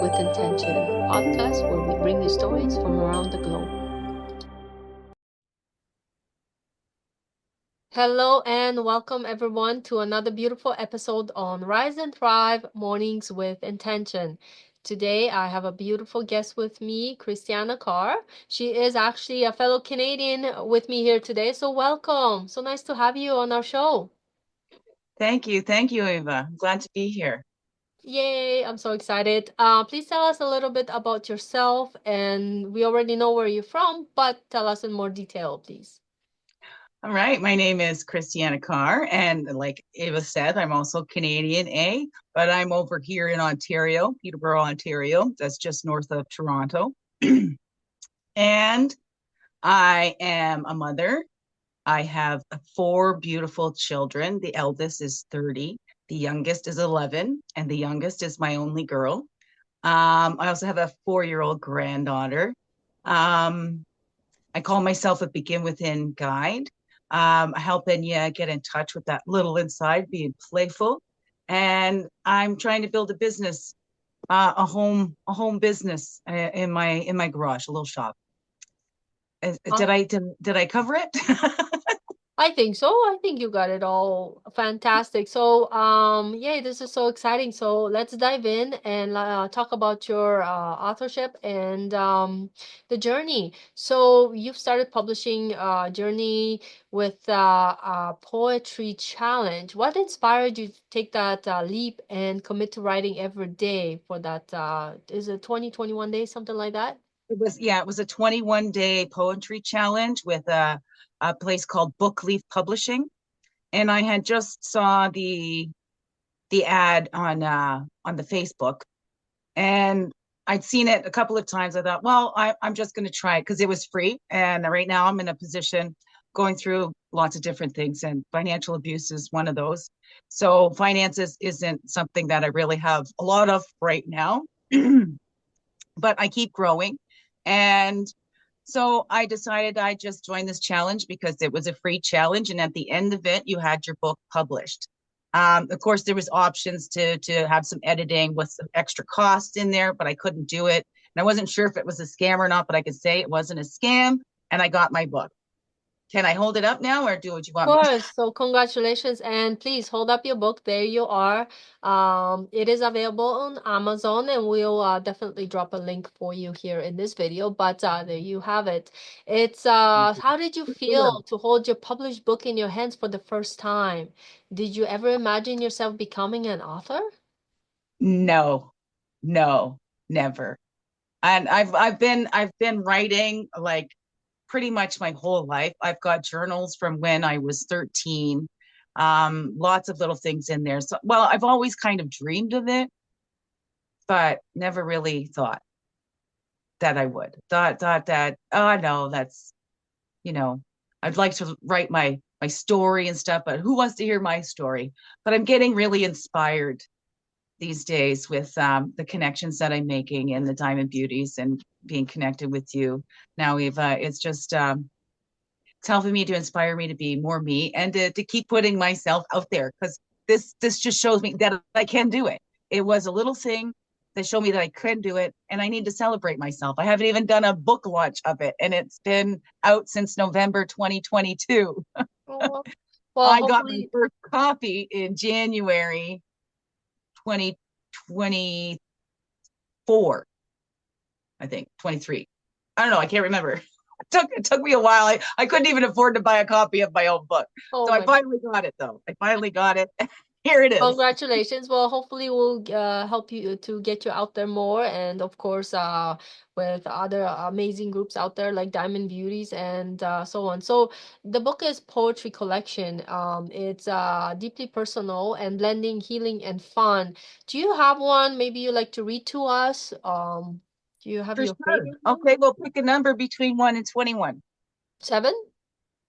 with Intention, podcast where we bring you stories from around the globe. Hello and welcome everyone to another beautiful episode on Rise and Thrive Mornings with Intention. Today I have a beautiful guest with me, Christianna Carr. She is actually a fellow Canadian with me here today, so welcome. So nice to have you on our show. Thank you. Thank you, Ava. I'm glad to be here. Yay, I'm so excited. Please tell us a little bit about yourself, and we already know where you're from, but tell us in more detail, please. All right. My name is Christianna Carr. And like Ava said, I'm also Canadian, but I'm over here in Ontario, Peterborough, Ontario. That's just north of Toronto. And I am a mother. I have four beautiful children. The eldest is 30, the youngest is 11, and the youngest is my only girl. I also have a 4-year-old granddaughter. Um, I call myself a begin within guide, helping you get in touch with that little inside, being playful. And I'm trying to build a business, a home business in my garage, a little shop. Did I cover it? I think so. I think you got it all fantastic. So, yay, this is so exciting. So let's dive in and talk about your authorship and the journey. So you've started publishing journey with a poetry challenge. What inspired you to take that leap and commit to writing every day for that? Is it 20, 21 days, something like that? It was a 21-day poetry challenge with a place called Book Leaf Publishing. And I had just saw the ad on the Facebook, and I'd seen it a couple of times. I thought, well, I'm just going to try it because it was free. And right now I'm in a position going through lots of different things, and financial abuse is one of those. So finances isn't something that I really have a lot of right now, but I keep growing. And so I decided I'd just join this challenge because it was a free challenge. And at the end of it, you had your book published. Of course, there was options to have some editing with some extra costs in there, but I couldn't do it. And I wasn't sure if it was a scam or not, but I could say it wasn't a scam. And I got my book. Can I hold it up now, or do what you want me to? Course. So congratulations, and please hold up your book. There you are. It is available on Amazon, and we'll definitely drop a link for you here in this video. But there you have it. It's how did you feel to hold your published book in your hands for the first time? Did you ever imagine yourself becoming an author? No, no, never. And I've been writing like pretty much my whole life. I've got journals from when I was 13. Lots of little things in there. So, well, I've always kind of dreamed of it, but never really thought that I would. Thought that, oh no, that's, you know, I'd like to write my story and stuff, but who wants to hear my story? But I'm getting really inspired these days with the connections that I'm making and the Diamond Beauties and being connected with you now, Eva. It's just it's helping me to inspire me to be more me and to keep putting myself out there, because this just shows me that I can do it. It was a little thing that showed me that I could do it, and I need to celebrate myself. I haven't even done a book launch of it, and it's been out since November 2022. Oh, well, I got my hopefully. first copy in January 2024, I think 23. I don't know. I can't remember. It took me a while. I couldn't even afford to buy a copy of my own book. Oh So I my. finally got it, though. I finally got it. Here it is. Congratulations. Well, hopefully we'll help you to get you out there more, and of course, with other amazing groups out there like Diamond Beauties and so on. So the book is poetry collection. It's deeply personal and blending healing and fun. Do you have one? Maybe you like to read to us? Do you have For your sure. favorite one? Okay, we'll pick a number between 1 and 21. 7?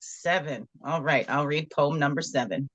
7. All right. I'll read poem number 7.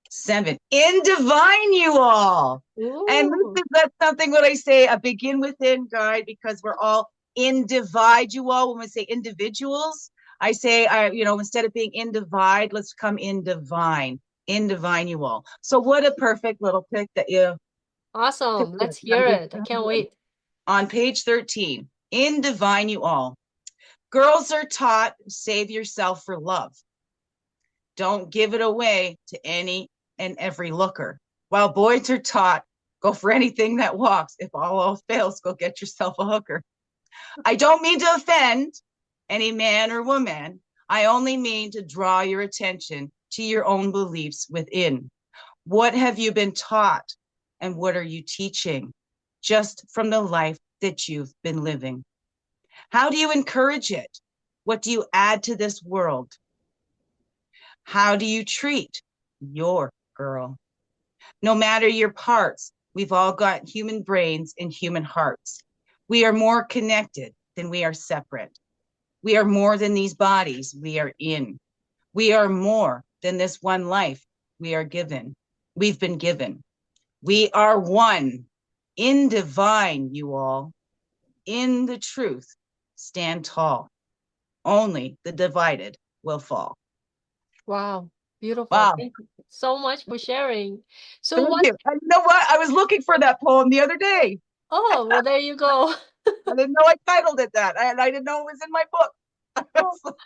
7. In divine you all. And Ooh. that's something what I say, a begin within guide, because we're all in divide you all. When we say individuals, I say, instead of being in divide, let's come in divine you all. So what a perfect little pick that Awesome. Let's hear Number it. I can't 7. wait. On page 13, in Divine You All, girls are taught save yourself for love. Don't give it away to any and every looker. While boys are taught go for anything that walks. If all else fails, go get yourself a hooker. I don't mean to offend any man or woman. I only mean to draw your attention to your own beliefs within. What have you been taught and what are you teaching just from the life that you've been living? How do you encourage it? What do you add to this world? How do you treat your girl? No matter your parts, we've all got human brains and human hearts. We are more connected than we are separate. We are more than these bodies we are in. We are more than this one life we are given. We've been given. We are one in divine, you all. In the truth, stand tall. Only the divided will fall. Wow. Beautiful. Wow. Thank you so much for sharing. So Thank what? you. And you know what? I was looking for that poem the other day. Oh, well, there you go. I didn't know I titled it that. And I didn't know it was in my Oh, book.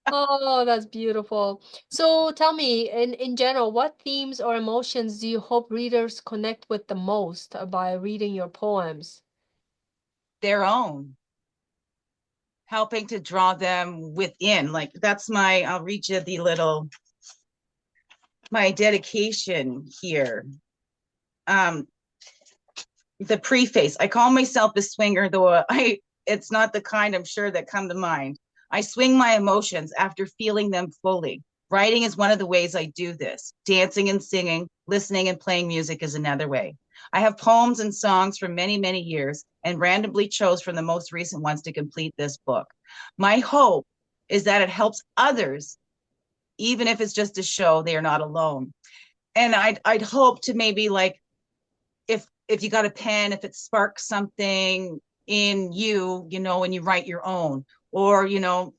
oh, that's beautiful. So tell me, in general, what themes or emotions do you hope readers connect with the most by reading your poems? Their own, helping to draw them within. Like that's my, I'll read you the little, my dedication here. Um, the preface. I call myself a swinger, though it's not the kind I'm sure that come to mind. I swing my emotions after feeling them fully. Writing is one of the ways I do this. Dancing and singing, listening and playing music is another way. I have poems and songs from many, many years and randomly chose from the most recent ones to complete this book. My hope is that it helps others, even if it's just to show they are not alone. And I'd hope to maybe like if you got a pen, if it sparks something in you, you know, and you write your own, or you know,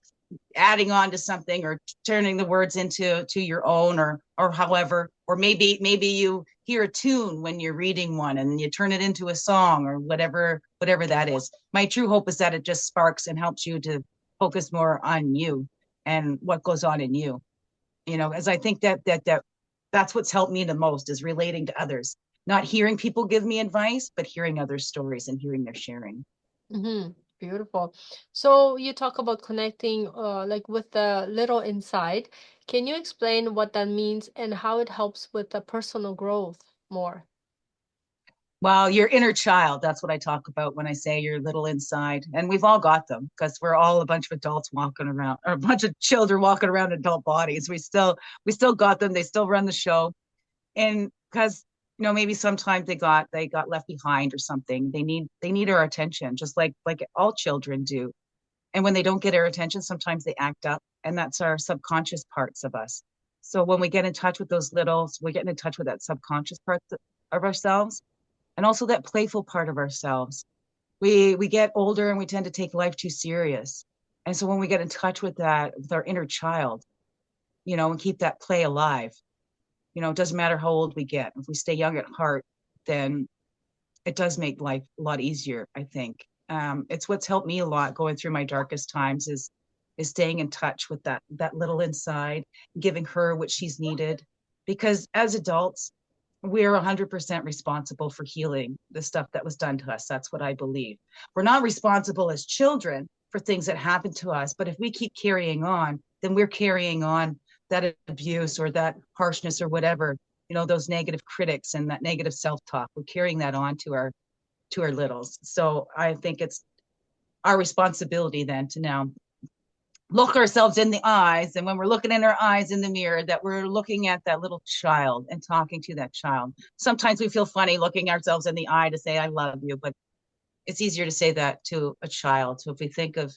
adding on to something, or turning the words into to your own, or however, or maybe you hear a tune when you're reading one and you turn it into a song or whatever that is. My true hope is that it just sparks and helps you to focus more on you and what goes on in you, you know, as I think that's what's helped me the most is relating to others, not hearing people give me advice, but hearing other stories and hearing their sharing. Mm-hmm. Beautiful. So you talk about connecting like with the little inside. Can you explain what that means and how it helps with the personal growth more? Well, your inner child, that's what I talk about when I say your little inside. And we've all got them because we're all a bunch of adults walking around, or a bunch of children walking around in adult bodies. We still got them. They still run the show. And because you know, maybe sometimes they got left behind or something. They need our attention, just like all children do. And when they don't get our attention, sometimes they act up. And that's our subconscious parts of us. So when we get in touch with those littles, we're getting in touch with that subconscious part of ourselves, and also that playful part of ourselves. We get older and we tend to take life too serious. And so when we get in touch with that, with our inner child, you know, and keep that play alive, you know, it doesn't matter how old we get. If we stay young at heart, then it does make life a lot easier, I think. It's what's helped me a lot going through my darkest times is staying in touch with that little inside, giving her what she's needed. Because as adults, we're 100% responsible for healing the stuff that was done to us. That's what I believe. We're not responsible as children for things that happen to us, but if we keep carrying on, then we're carrying on that abuse or that harshness or whatever, you know, those negative critics and that negative self-talk. We're carrying that on to our littles. So I think it's our responsibility then to now look ourselves in the eyes, and when we're looking in our eyes in the mirror, that we're looking at that little child and talking to that child. Sometimes we feel funny looking ourselves in the eye to say I love you, but it's easier to say that to a child. So if we think of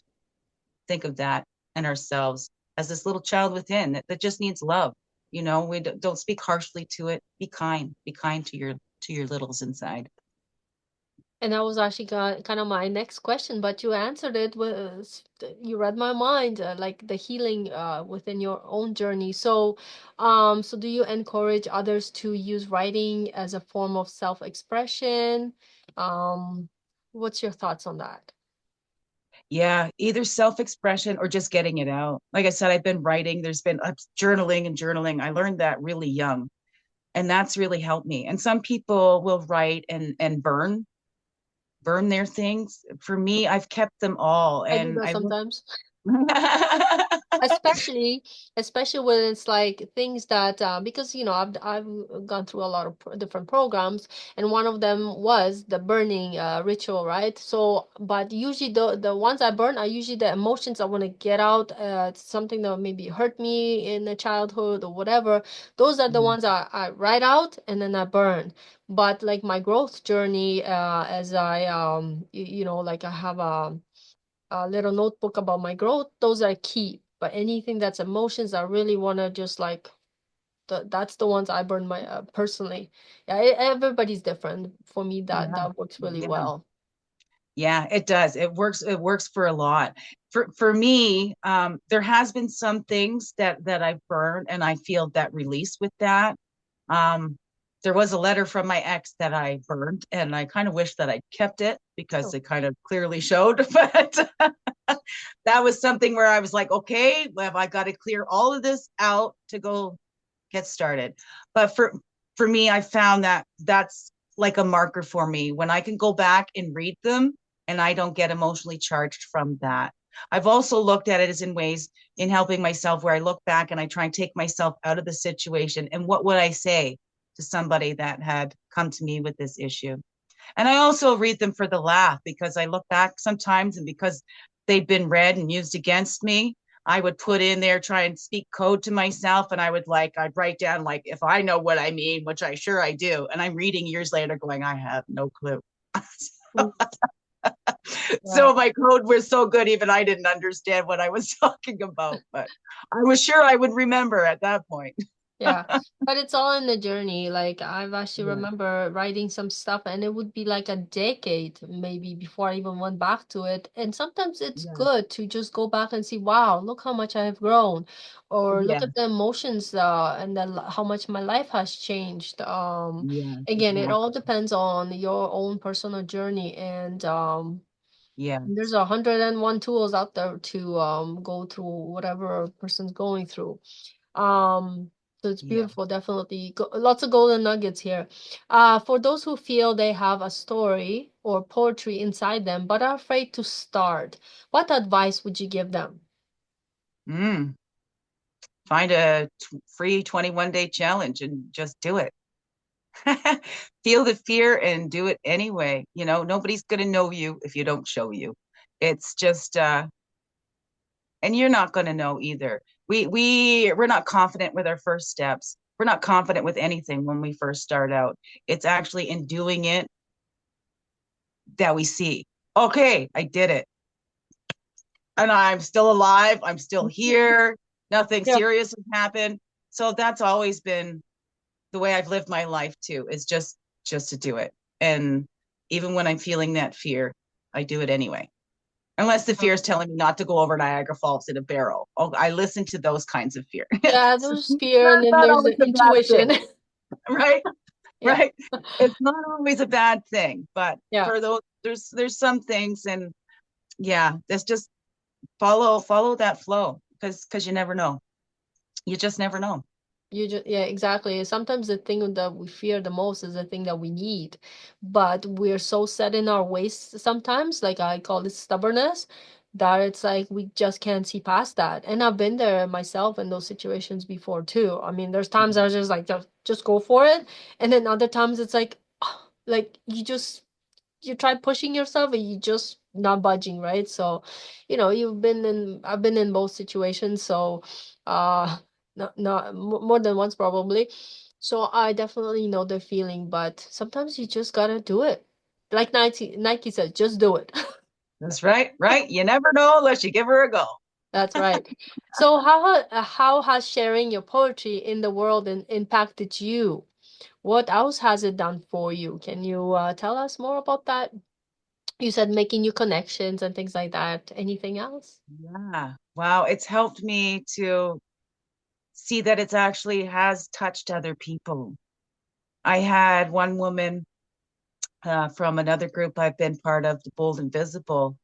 that and ourselves as this little child within that just needs love, you know, we don't speak harshly to it. Be kind to your littles inside. And that was actually kind of my next question, but you answered it with you read my mind, like the healing within your own journey. So, so do you encourage others to use writing as a form of self-expression? Um, what's your thoughts on that? Yeah, either self-expression or just getting it out. Like I said, I've been writing, there's been journaling and journaling. I learned that really young, and that's really helped me. And some people will write and burn their things. For me, I've kept them all, I do and that I look. sometimes. Especially, especially when it's like things that because I've gone through a lot of different programs, and one of them was the burning ritual, right? So, but usually the ones I burn are usually the emotions I want to get out, something that maybe hurt me in the childhood or whatever. Those are the Yeah. ones I write out and then I burn. But like my growth journey, as I like I have a little notebook about my growth, those are key. But anything that's emotions, I really want to just like that's the ones I burn my personally. Yeah, everybody's different. For me, that Yeah. that works really Yeah. well. Yeah, it does. It works for a lot. For me, there has been some things that I've burned and I feel that release with that. Um, there was a letter from my ex that I burned, and I kind of wish that I kept it because Oh, it kind of clearly showed. But that was something where I was like, okay, well, I got to clear all of this out to go get started. But for me, I found that that's like a marker for me when I can go back and read them and I don't get emotionally charged from that. I've also looked at it as in ways in helping myself where I look back and I try and take myself out of the situation and what would I say to somebody that had come to me with this issue. And I also read them for the laugh because I look back sometimes and because they've been read and used against me, I would put in there, try and speak code to myself. And I'd write down, like, if I know what I mean, which I sure I do. And I'm reading years later going, I have no clue. mm, yeah. So my code was so good, even I didn't understand what I was talking about. But I was sure I would remember at that point. Yeah, but it's all in the journey. Like I've actually Yeah. remember writing some stuff and it would be like a decade maybe before I even went back to it. And sometimes it's Yeah. good to just go back and see, wow, look how much I have grown, or look Yeah. at the emotions and how much my life has changed. Yes, Again, it all exactly. depends on your own personal journey, and there's Yes. 101 tools out there to go through whatever a person's going through. Um, so it's Yeah. beautiful, definitely. Lots of golden nuggets here. For those who feel they have a story or poetry inside them but are afraid to start, what advice would you give them? Mm. Find a free 21-day challenge and just do it. Feel the fear and do it anyway. Nobody's going to know you if you don't show you. It's just and you're not going to know either. We're not confident with our first steps. We're not confident with anything when we first start out. It's actually in doing it that we see, okay, I did it. And I'm still alive. I'm still here. Nothing Yeah, serious has happened. So that's always been the way I've lived my life too, is just to do it. And even when I'm feeling that fear, I do it anyway. Unless the fear is telling me not to go over Niagara Falls in a barrel. Oh, I listen to those kinds of fear. yeah, So there's fear and that's then not there's always the a bad intuition. thing, right? Yeah, Right. It's not always a bad thing, but yeah. for those, there's some things, and yeah, that's just follow that flow because you never know. You just never know. You just, yeah, exactly. Sometimes the thing that we fear the most is the thing that we need, but we're so set in our ways sometimes, like I call it stubbornness, that it's like we just can't see past that. And I've been there myself in those situations before too. I mean, there's times I was just like, just go for it, and then other times it's like, like you try pushing yourself and you just not budging, right? So, I've been in both situations, so not more than once probably. So I definitely know the feeling, but sometimes you just gotta do it. Like Nike said, just do it. That's right, right. You never know unless you give her a go. That's right. So how has sharing your poetry in the world impacted you? What else has it done for you? Can you tell us more about that? You said making new connections and things like that. Anything else? Yeah. Wow. It's helped me to see that it's actually has touched other people. I had one woman from another group I've been part of, the Bold and Visible.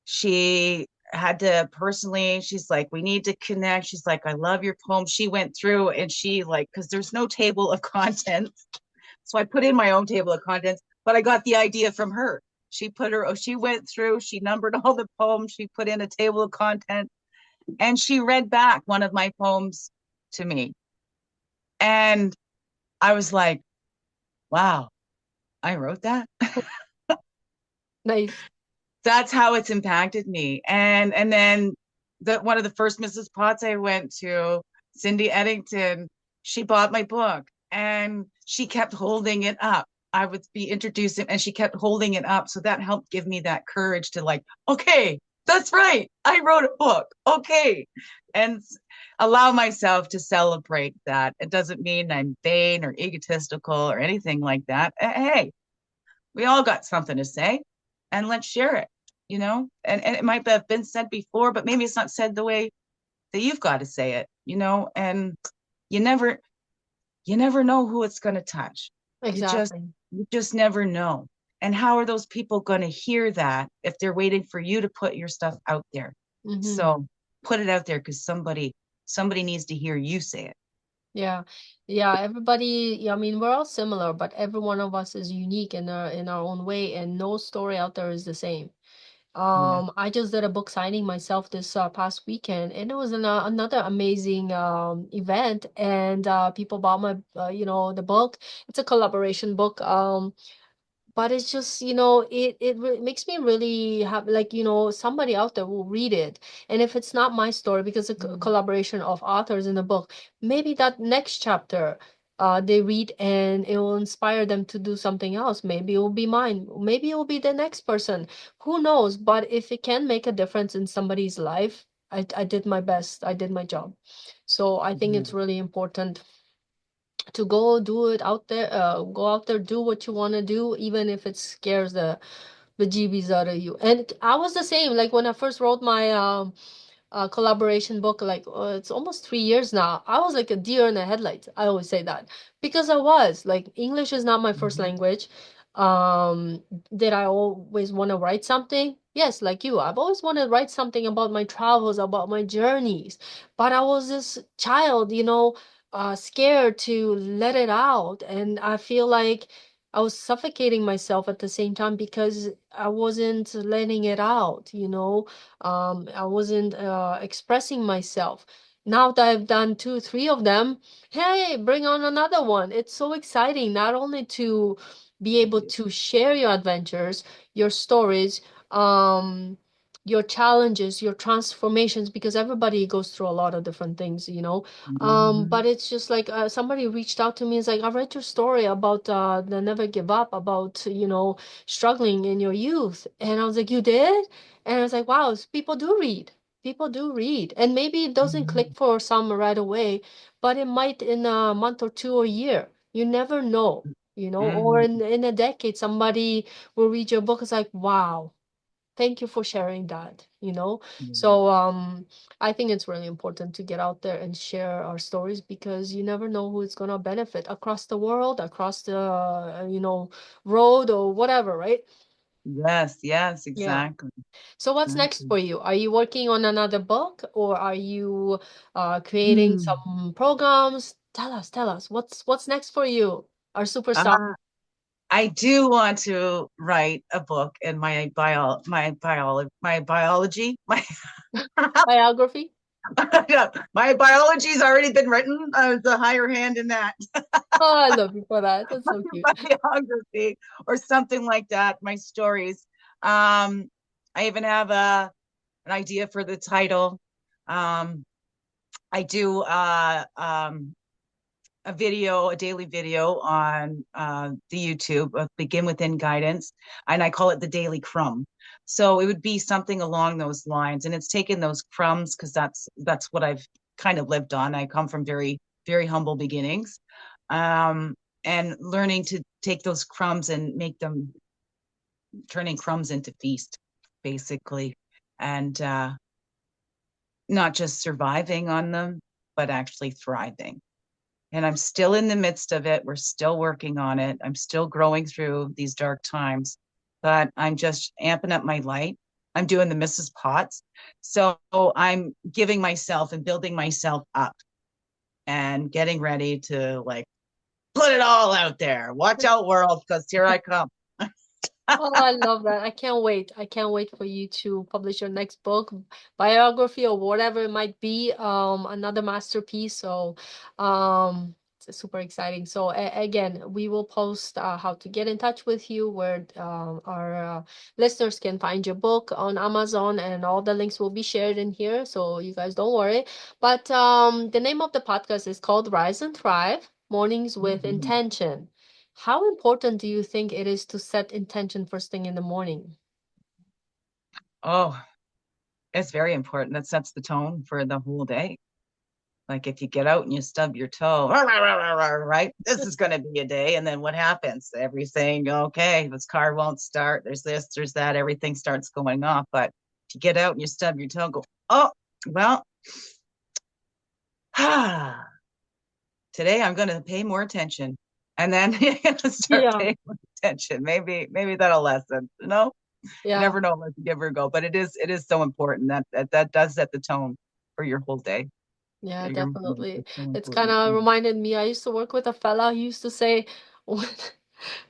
She had to personally, she's like, we need to connect. She's like, I love your poem. She went through and she like, because there's no table of contents. So I put in my own table of contents, but I got the idea from her. She went through, she numbered all the poems, she put in a table of content, and she read back one of my poems to me. And I was like, wow, I wrote that. Nice. That's how it's impacted me. And then one of the first Mrs. Potts I went to, Cindy Eddington, she bought my book and she kept holding it up. I would be introducing and she kept holding it up. So that helped give me that courage to like, okay, that's right. I wrote a book. Okay. And allow myself to celebrate that. It doesn't mean I'm vain or egotistical or anything like that. Hey, we all got something to say and let's share it, and it might have been said before, but maybe it's not said the way that you've got to say it, and you never you never know who it's going to touch. you just Exactly. you just never know. And how are those people going to hear that if they're waiting for you to put your stuff out there? Mm-hmm. So put it out there because somebody needs to hear you say it. Yeah. Yeah, everybody, yeah, I mean, we're all similar, but every one of us is unique in our own way, and no story out there is the same. Yeah. I just did a book signing myself this past weekend, and it was another amazing event, and people bought my the book. It's a collaboration book. But it's just, it makes me really happy, like, somebody out there will read it. And if it's not my story, because it's a collaboration of authors in the book, maybe that next chapter they read and it will inspire them to do something else. Maybe it will be mine. Maybe it will be the next person. Who knows? But if it can make a difference in somebody's life, I did my best. I did my job. So I think it's really important to go do it out there, go out there, do what you want to do, even if it scares the bejeebies out of you. And I was the same, like when I first wrote my collaboration book, like it's almost 3 years now. I was like a deer in the headlights. I always say that because I was like, English is not my first Mhm. language. Um, did I always want to write something? Yes, like you. I've always wanted to write something about my travels, about my journeys. But I was this child, scared to let it out. And I feel like I was suffocating myself at the same time because I wasn't letting it out, I wasn't expressing myself. Now that I've done two, three of them, hey, bring on another one. It's so exciting, not only to be able to share your adventures, your stories, um, your challenges, your transformations, because everybody goes through a lot of different things, but Mhm. it's just like somebody reached out to me. It's like, I read your story about the never give up, about, struggling in your youth. And I was like, you did? And I was like, wow, people do read. People do read. And maybe it doesn't click Mhm. for some right away, but it might in a month or two or a year. You never know, or Mhm. in a decade, somebody will read your book. It's like, wow, thank you for sharing that, Yeah. so I think it's really important to get out there and share our stories, because you never know who it's going to benefit across the world, across the road or whatever, right? Yes, yes, Yeah. exactly. So what's next Exactly. for you? Are you working on another book, or are you creating Hmm. some programs? Tell us what's next for you, our superstar. I do want to write a book in my biology, Biography. my biology's already been written. I was a higher hand in that. Oh, I love you for that. That's so cute. Biography or something like that. My stories. I even have an idea for the title. Um, I do a daily video on the YouTube of Begin Within Guidance, and I call it the Daily Crumb. So it would be something along those lines, and it's taken those crumbs because that's what I've kind of lived on. I come from very very humble beginnings, um, and learning to take those crumbs and make them turning crumbs into feast, basically, and not just surviving on them, but actually thriving. And I'm still in the midst of it. We're still working on it. I'm still growing through these dark times, but I'm just amping up my light. I'm doing the Mrs. Potts. So I'm giving myself and building myself up and getting ready to like put it all out there. Watch out, world, because here I come. Oh, I love that. I can't wait. I can't wait for you to publish your next book, biography or whatever it might be, another masterpiece. So, it's super exciting. So again, we will post how to get in touch with you, where our listeners can find your book on Amazon, and all the links will be shared in here. So you guys don't worry. But the name of the podcast is called Rise and Thrive, Mornings with Mm-hmm. Intention. How important do you think it is to set intention first thing in the morning? Oh, it's very important. That sets the tone for the whole day. Like if you get out and you stub your toe, right? This is going to be a day. And then what happens? Everything, okay, this car won't start. There's this, there's that. Everything starts going off. But if you get out and you stub your toe, go, oh, well, today I'm going to pay more attention. And then you're going to start Yeah, paying more attention. Maybe that'll lessen. You yeah, never know what to give her a go. But it is so important that does set the tone for your whole day. yeah, Your morning definitely. is so It's kind important. of reminded me, I used to work with a fella who used to say, when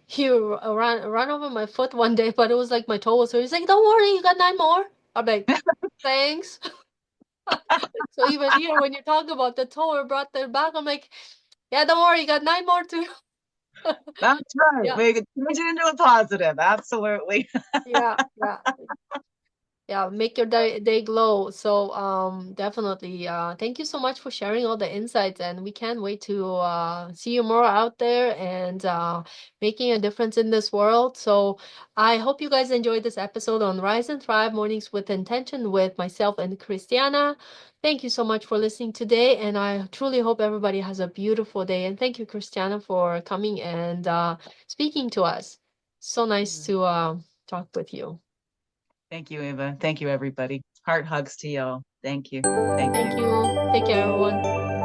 he ran over my foot one day, but it was like my toe was hurt. He's like, "Don't worry, you got nine more." I'm like, "Thanks." So even here, when you talk about the toe or brought that back, I'm like, "Yeah, don't worry, you got nine more too." That's right. Yeah, We could change it into a positive. Absolutely. yeah, yeah. Yeah, make your day glow. So definitely thank you so much for sharing all the insights, and we can't wait to see you more out there and making a difference in this world. So I hope you guys enjoyed this episode on Rise and Thrive Mornings with Intention with myself and Christiana. Thank you so much for listening today, and I truly hope everybody has a beautiful day. And thank you, Christiana, for coming and speaking to us. So nice to talk with you. Thank you, Ava. Thank you, everybody. Heart hugs to y'all. Thank you. Thank Thank you. you. Take care, everyone.